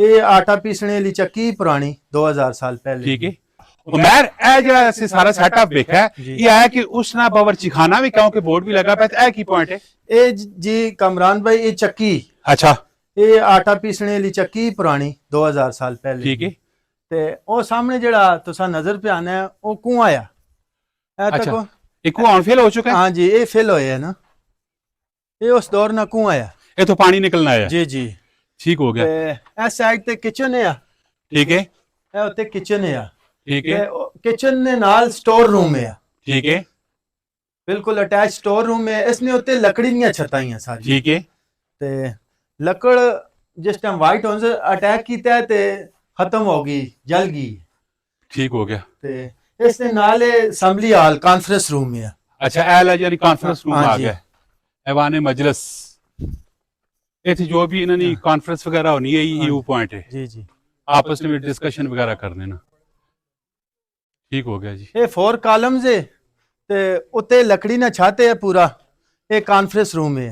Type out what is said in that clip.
ये आटा पीसने वाली चक्की पुरानी 2000 साल पहले। ठीक है उमर ए जरा ऐसे सारा सेटअप देखा है जी। ये है कि उस ना बावर्ची खाना भी क्योंकि बोर्ड भी लगा पाया ए की पॉइंट है ये जी कमरान भाई ये चक्की अच्छा ये आटा पीसने वाली चक्की पुरानी 2000 साल पहले। ठीक है ते ओ सामने जड़ा तुसा नजर पे आना है वो कुआं आ अच्छा एक कुआं फेल हो चुका है हाँ जी ये फेल होया है ना ये उस दौर ना कुआं आया ये तो पानी निकलना है जी जी ठीक हो गया ते इस साइड ते किचन है ठीक है ਇਹ ਉੱਤੇ ਕਿਚਨ ਆ ठीक है ਕਿਚਨ ਦੇ ਨਾਲ ਸਟੋਰ ਰੂਮ ਆ ठीक है ਬਿਲਕੁਲ ਅਟੈਚ ਸਟੋਰ ਰੂਮ ਹੈ ਇਸਨੇ ਉੱਤੇ ਲੱਕੜੀ ਦੀਆਂ ਛੱਤਾਂ ਹੀ ਆ ਸਾਰੀ ठीक है ਤੇ ਲੱਕੜ ਜਿਸ ਟਾਈਮ ਵਾਈਟ ਹਾਊਸ ਅਟੈਕ ਕੀਤਾ ਹੈ ਤੇ ਖਤਮ ਹੋ ਗਈ ਜਲ ਗਈ ठीक हो गया ਤੇ ਇਸ ਦੇ ਨਾਲ ਅਸੈਂਬਲੀ ਹਾਲ ਕਾਨਫਰੰਸ ਰੂਮ ਆ अच्छा एल यानी कॉन्फ्रेंस रूम हाँ आ जी। गया ऐवान मजलिस इथे जो भी इन्होंने कॉन्फ्रेंस वगैरह होनी है ये वो पॉइंट है ਜੀ ਜੀ आपस में डिस्कशन वगैरह करने ना ठीक हो गया जी ਇਹ 4 ਕਾਲਮਸ ਹੈ ਤੇ ਉੱਤੇ ਲੱਕੜੀ ਨਾਲ ਛੱਤ ਹੈ ਪੂਰਾ ਇਹ ਕਾਨਫਰੰਸ ਰੂਮ ਹੈ